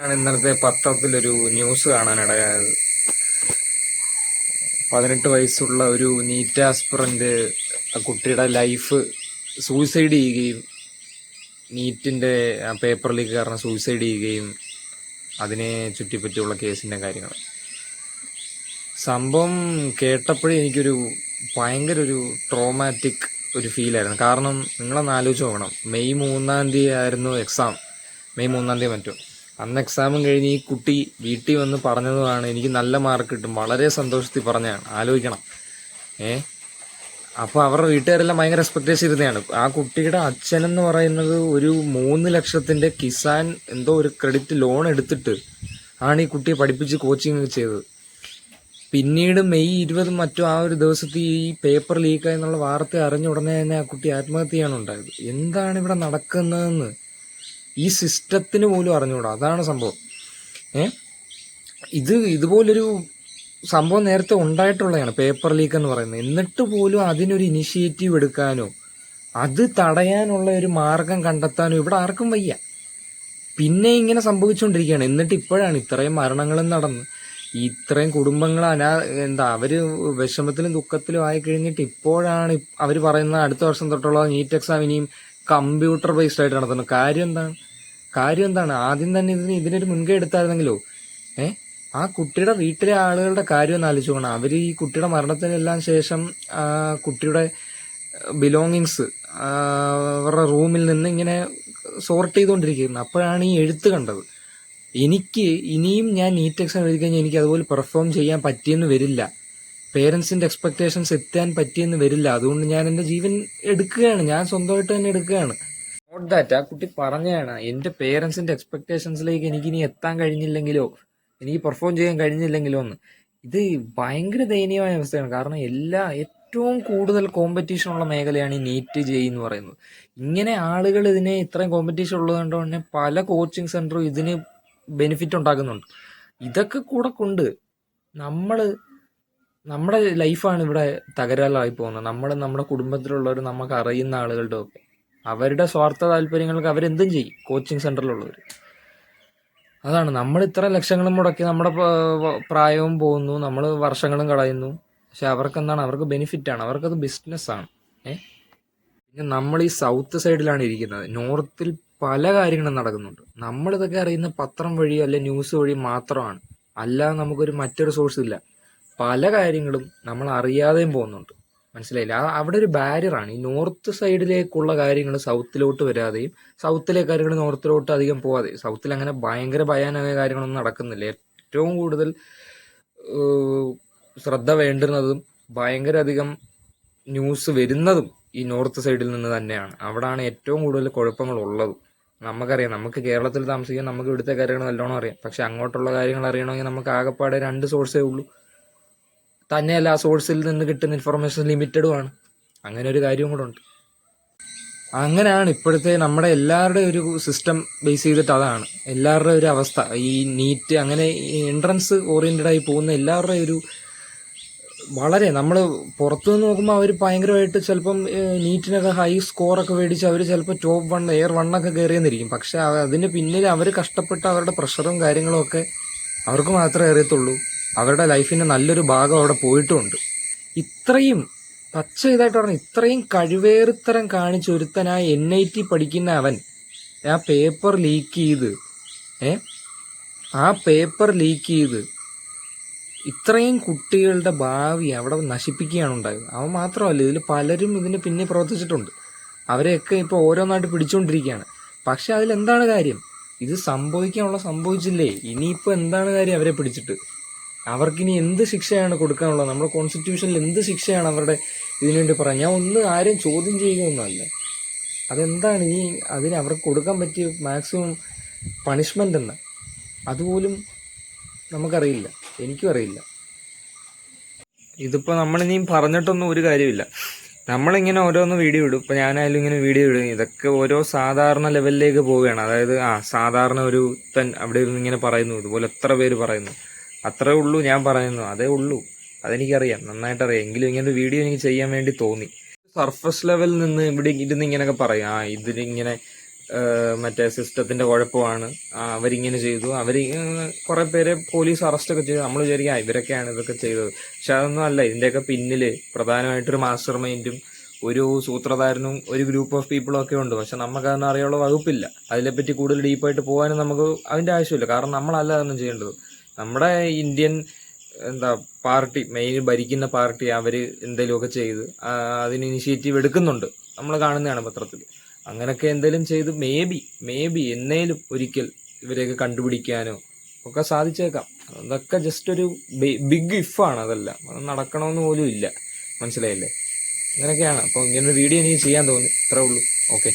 ആണ് ഇന്നലത്തെ പത്രത്തിലൊരു ന്യൂസ് കാണാനിടയായത്. 18 വയസ്സുള്ള ഒരു നീറ്റ് ആസ്പിറന്റ് കുട്ടിയുടെ ലൈഫ് സൂയിസൈഡ് ചെയ്യുകയും നീറ്റിന്റെ പേപ്പർ ലീക്ക് കാരണം സൂയിസൈഡ് ചെയ്യുകയും അതിനെ ചുറ്റിപ്പറ്റിയുള്ള കേസിന്റെ കാര്യങ്ങൾ. സംഭവം കേട്ടപ്പോഴേ എനിക്കൊരു ഭയങ്കര ഒരു ട്രോമാറ്റിക് ഒരു ഫീലായിരുന്നു. കാരണം നിങ്ങളൊന്ന് ആലോചിച്ച് നോക്കണം, മെയ് 3-ാം തീയതി ആയിരുന്നു എക്സാം. മെയ് 3-ാം തീയതി മറ്റോ അന്ന് എക്സാമും കഴിഞ്ഞ് ഈ കുട്ടി വീട്ടിൽ വന്ന് പറഞ്ഞതുമാണ് എനിക്ക് നല്ല മാർക്ക് കിട്ടും, വളരെ സന്തോഷത്തിൽ പറഞ്ഞതാണ്. ആലോചിക്കണം. അപ്പോൾ അവരുടെ വീട്ടുകാരെല്ലാം ഭയങ്കര എക്സ്പെക്ടേഷൻ ഇരുന്നതാണ്. ആ കുട്ടിയുടെ അച്ഛനെന്ന് പറയുന്നത് ഒരു 3 ലക്ഷത്തിന്റെ കിസാൻ എന്തോ ഒരു ക്രെഡിറ്റ് ലോൺ എടുത്തിട്ട് ആണ് ഈ കുട്ടിയെ പഠിപ്പിച്ച് കോച്ചിങ് ചെയ്തത്. പിന്നീട് മെയ് 20 മറ്റോ ആ ഒരു ദിവസത്തെ ഈ പേപ്പർ ലീക്കായി എന്നുള്ള വാർത്ത അറിഞ്ഞ ഉടനെ തന്നെ ആ കുട്ടി ആത്മഹത്യയാണ് ഉണ്ടായത്. എന്താണ് ഇവിടെ നടക്കുന്നതെന്ന് ഈ സിസ്റ്റത്തിന് പോലും അറിഞ്ഞുകൂടാ. അതാണ് സംഭവം. ഇതുപോലൊരു സംഭവം നേരത്തെ ഉണ്ടായിട്ടുള്ളതാണ് പേപ്പർ ലീക്ക് എന്ന് പറയുന്നത്. എന്നിട്ട് പോലും അതിനൊരു ഇനിഷ്യേറ്റീവ് എടുക്കാനോ അത് തടയാനുള്ള ഒരു മാർഗം കണ്ടെത്താനോ ഇവിടെ ആർക്കും വയ്യ. പിന്നെ ഇങ്ങനെ സംഭവിച്ചുകൊണ്ടിരിക്കുകയാണ്. എന്നിട്ട് ഇപ്പോഴാണ് ഇത്രയും മരണങ്ങളും നടന്ന് ഇത്രയും കുടുംബങ്ങൾ അവര് വിഷമത്തിലും ദുഃഖത്തിലും ആയി കഴിഞ്ഞിട്ട് ഇപ്പോഴാണ് അവര് പറയുന്നത് അടുത്ത വർഷം തൊട്ടുള്ള നീറ്റ് എക്സാം ഇനിയും കമ്പ്യൂട്ടർ ബേസ്ഡ് ആയിട്ട് നടത്തുന്നത്. കാര്യം എന്താണ്? ആദ്യം തന്നെ ഇതിനൊരു മുൻകൈ എടുത്തായിരുന്നെങ്കിലോ. ആ കുട്ടിയുടെ വീട്ടിലെ ആളുകളുടെ കാര്യം ഒന്ന് ആലോചിച്ച് നോക്കണം. അവര് ഈ കുട്ടിയുടെ മരണത്തിനെല്ലാം ശേഷം കുട്ടിയുടെ ബിലോങ്ങിങ്സ് അവരുടെ റൂമിൽ നിന്ന് ഇങ്ങനെ സോർട്ട് ചെയ്തുകൊണ്ടിരിക്കുന്നു. അപ്പോഴാണ് ഈ എഴുത്ത് കണ്ടത്. എനിക്ക് ഇനിയും ഞാൻ നീറ്റ് എക്സാം എഴുതി കഴിഞ്ഞാൽ എനിക്ക് അതുപോലെ പെർഫോം ചെയ്യാൻ പറ്റിയെന്ന് വരില്ല. പേരൻസിന്റെ എക്സ്പെക്ടേഷൻസ് എത്താൻ പറ്റിയെന്ന് വരില്ല. അതുകൊണ്ട് ഞാൻ എൻ്റെ ജീവൻ എടുക്കുകയാണ്. ഞാൻ സ്വന്തമായിട്ട് തന്നെ എടുക്കുകയാണ്. നോട്ട് ദാറ്റ് ആ കുട്ടി പറഞ്ഞതാണ്, എൻ്റെ പേരൻസിന്റെ എക്സ്പെക്ടേഷൻസിലേക്ക് എനിക്ക് ഇനി എത്താൻ കഴിഞ്ഞില്ലെങ്കിലോ എനിക്ക് പെർഫോം ചെയ്യാൻ കഴിഞ്ഞില്ലെങ്കിലോ എന്ന്. ഇത് ഭയങ്കര ദയനീയമായ അവസ്ഥയാണ്. കാരണം ഏറ്റവും കൂടുതൽ കോമ്പറ്റീഷൻ ഉള്ള മേഖലയാണ് ഈ നീറ്റ് ജെഇ എന്ന് പറയുന്നത്. ഇങ്ങനെ ആളുകൾ ഇതിനെ ഇത്രയും കോമ്പറ്റീഷൻ ഉള്ളതുകൊണ്ട് തന്നെ പല കോച്ചിങ് സെന്ററും ഇതിന് ബെനിഫിറ്റ് ഉണ്ടാക്കുന്നുണ്ട്. ഇതൊക്കെ കൂടെ കൊണ്ട് നമ്മുടെ ലൈഫാണ് ഇവിടെ തകരാറിലായി പോകുന്നത്. നമ്മുടെ കുടുംബത്തിലുള്ളവർ, നമുക്ക് അറിയുന്ന ആളുകളുടെ ഒക്കെ അവരുടെ സ്വാർത്ഥ താല്പര്യങ്ങൾക്ക് അവരെന്തും ചെയ്യും. കോച്ചിങ് സെന്ററിലുള്ളവർ അതാണ്. നമ്മൾ ഇത്ര ലക്ഷങ്ങളും മുടക്കി നമ്മുടെ പ്രായവും പോകുന്നു, നമ്മൾ വർഷങ്ങളും കളയുന്നു. പക്ഷെ അവർക്ക് ബെനിഫിറ്റാണ്, അവർക്കത് ബിസിനസ്സാണ്. പിന്നെ നമ്മൾ ഈ സൗത്ത് സൈഡിലാണ് ഇരിക്കുന്നത്. നോർത്തിൽ പല കാര്യങ്ങളും നടക്കുന്നുണ്ട്. നമ്മളിതൊക്കെ അറിയുന്ന പത്രം വഴി അല്ലെ ന്യൂസ് വഴി മാത്രമാണ്. അല്ലാതെ നമുക്കൊരു മറ്റൊരു സോഴ്സ് ഇല്ല. പല കാര്യങ്ങളും നമ്മൾ അറിയാതെയും പോകുന്നുണ്ട്. മനസ്സിലായില്ല? അവിടെ ഒരു ബാരിയറാണ്. ഈ നോർത്ത് സൈഡിലേക്കുള്ള കാര്യങ്ങൾ സൗത്തിലോട്ട് വരാതെയും സൗത്തിലെ കാര്യങ്ങൾ നോർത്തിലോട്ട് അധികം പോവാതെ. സൗത്തിൽ അങ്ങനെ ഭയങ്കര ഭയാനകമായ കാര്യങ്ങളൊന്നും നടക്കുന്നില്ല. ഏറ്റവും കൂടുതൽ ശ്രദ്ധ വേണ്ടുന്നതും ഭയങ്കര അധികം ന്യൂസ് വരുന്നതും ഈ നോർത്ത് സൈഡിൽ നിന്ന് തന്നെയാണ്. അവിടാണ് ഏറ്റവും കൂടുതൽ കുഴപ്പങ്ങൾ ഉള്ളത്. നമുക്കറിയാം, നമുക്ക് കേരളത്തിൽ താമസിക്കാൻ നമുക്ക് ഇവിടുത്തെ കാര്യങ്ങൾ നല്ലോണം അറിയാം. പക്ഷെ അങ്ങോട്ടുള്ള കാര്യങ്ങൾ അറിയണമെങ്കിൽ നമുക്ക് ആകെപ്പാടെ 2 സോഴ്സേ ഉള്ളൂ. തന്നെയല്ല ആ സോഴ്സിൽ നിന്ന് കിട്ടുന്ന ഇൻഫർമേഷൻ ലിമിറ്റഡുമാണ്. അങ്ങനെ ഒരു കാര്യവും കൂടെ ഉണ്ട്. അങ്ങനെയാണ് ഇപ്പോഴത്തെ നമ്മുടെ എല്ലാവരുടെയും ഒരു സിസ്റ്റം ബേസ് ചെയ്തിട്ട് അതാണ് എല്ലാവരുടെ ഒരു അവസ്ഥ. ഈ നീറ്റ് അങ്ങനെ എൻട്രൻസ് ഓറിയന്റഡ് ആയി പോകുന്ന എല്ലാവരുടെയും ഒരു വളരെ നമ്മൾ പുറത്തുനിന്ന് നോക്കുമ്പോൾ അവർ ഭയങ്കരമായിട്ട് ചിലപ്പം നീറ്റിനൊക്കെ ഹൈ സ്കോറൊക്കെ മേടിച്ച് അവർ ചിലപ്പോൾ ടോപ്പ് 1 എയർ 1 കയറിയെന്നിരിക്കും. പക്ഷെ അതിന് പിന്നിൽ അവർ കഷ്ടപ്പെട്ട അവരുടെ പ്രഷറും കാര്യങ്ങളും ഒക്കെ അവർക്ക് മാത്രമേ അറിയത്തുള്ളൂ. അവരുടെ ലൈഫിന്റെ നല്ലൊരു ഭാഗം അവിടെ പോയിട്ടുമുണ്ട്. ഇത്രയും പച്ച ഇതായിട്ട് പറഞ്ഞ ഇത്രയും കഴിവേറിത്തരം കാണിച്ച് ഒരുത്തനായ NIT പഠിക്കുന്ന അവൻ ആ പേപ്പർ ലീക്ക് ചെയ്ത് ഇത്രയും കുട്ടികളുടെ ഭാവി അവിടെ നശിപ്പിക്കുകയാണ് ഉണ്ടായത്. അവൻ മാത്രമല്ല, ഇതിൽ പലരും ഇതിന് പിന്നെ പ്രവർത്തിച്ചിട്ടുണ്ട്. അവരെയൊക്കെ ഇപ്പോൾ ഓരോന്നായിട്ട് പിടിച്ചുകൊണ്ടിരിക്കുകയാണ്. പക്ഷെ അതിലെന്താണ് കാര്യം? ഇത് സംഭവിച്ചില്ലേ? ഇനിയിപ്പോൾ എന്താണ് കാര്യം അവരെ പിടിച്ചിട്ട്? അവർക്കിനി എന്ത് ശിക്ഷയാണ് കൊടുക്കാനുള്ളത്? നമ്മുടെ കോൺസ്റ്റിറ്റ്യൂഷനിൽ എന്ത് ശിക്ഷയാണ് അവരുടെ ഇതിനുവേണ്ടി പറയാം? ഞാൻ ആരെയും ചോദ്യം ചെയ്യുകയൊന്നുമല്ല. അതെന്താണ് അതിന് അവർക്ക് കൊടുക്കാൻ പറ്റിയ മാക്സിമം പണിഷ്മെന്റ് എന്ന് അതുപോലും നമുക്കറിയില്ല, എനിക്കും അറിയില്ല. ഇതിപ്പോൾ നമ്മളിനിയും പറഞ്ഞിട്ടൊന്നും ഒരു കാര്യമില്ല. നമ്മളിങ്ങനെ ഓരോന്ന് വീഡിയോ ഇടും. ഇപ്പം ഞാനായാലും ഇങ്ങനെ വീഡിയോ ഇടും. ഇതൊക്കെ ഓരോ സാധാരണ ലെവലിലേക്ക് പോവുകയാണ്. അതായത് സാധാരണ ഒരു അവിടെ ഇരുന്ന് ഇങ്ങനെ പറയുന്നു, ഇതുപോലെ എത്ര പേര് പറയുന്നു, അത്രേ ഉള്ളൂ ഞാൻ പറയുന്നു, അതേ ഉള്ളൂ. അതെനിക്കറിയാം, നന്നായിട്ടറിയാം. എങ്കിലും ഇങ്ങനെ ഒരു വീഡിയോ എനിക്ക് ചെയ്യാൻ വേണ്ടി തോന്നി. സർഫസ് ലെവലിൽ നിന്ന് ഇവിടെ ഇരുന്ന് ഇങ്ങനെയൊക്കെ പറയും, ഇതിലിങ്ങനെ മറ്റേ സിസ്റ്റത്തിന്റെ കുഴപ്പമാണ്, അവരിങ്ങനെ ചെയ്തു, കുറെ പേരെ പോലീസ് അറസ്റ്റ് ഒക്കെ ചെയ്തു. നമ്മൾ വിചാരിക്കും ഇവരൊക്കെയാണ് ഇതൊക്കെ ചെയ്തത്. പക്ഷെ അതൊന്നും അല്ല. ഇതിന്റെയൊക്കെ പിന്നില് പ്രധാനമായിട്ടൊരു മാസ്റ്റർ മൈൻഡും ഒരു സൂത്രധാരനും ഒരു ഗ്രൂപ്പ് ഓഫ് പീപ്പിളും ഒക്കെ ഉണ്ട്. പക്ഷെ നമുക്കതൊന്നും അറിയാനുള്ള വകുപ്പില്ല. അതിനെപ്പറ്റി കൂടുതൽ ഡീപ്പായിട്ട് പോകാനും നമുക്ക് അതിന്റെ ആവശ്യമില്ല. കാരണം നമ്മളല്ല അതൊന്നും ചെയ്യേണ്ടത്. നമ്മുടെ ഇന്ത്യൻ പാർട്ടി, മെയിൻ ഭരിക്കുന്ന പാർട്ടി, അവര് എന്തെങ്കിലുമൊക്കെ ചെയ്ത് അതിന് ഇനിഷ്യേറ്റീവ് എടുക്കുന്നുണ്ട്. നമ്മൾ കാണുന്നതാണ് പത്രത്തിൽ. അങ്ങനെയൊക്കെ എന്തെങ്കിലും ചെയ്ത് മേ ബി എന്നേലും ഒരിക്കൽ ഇവരെയൊക്കെ കണ്ടുപിടിക്കാനോ ഒക്കെ സാധിച്ചേക്കാം. അതൊക്കെ ജസ്റ്റ് ഒരു ബിഗ് ഇഫാണ്. അതല്ല, അത് നടക്കണമെന്ന് പോലും ഇല്ല. മനസ്സിലായില്ലേ? അങ്ങനെയൊക്കെയാണ്. അപ്പോൾ ഇങ്ങനൊരു വീഡിയോ എനിക്ക് ചെയ്യാൻ തോന്നി. ഇത്രേ ഉള്ളൂ. ഓക്കെ.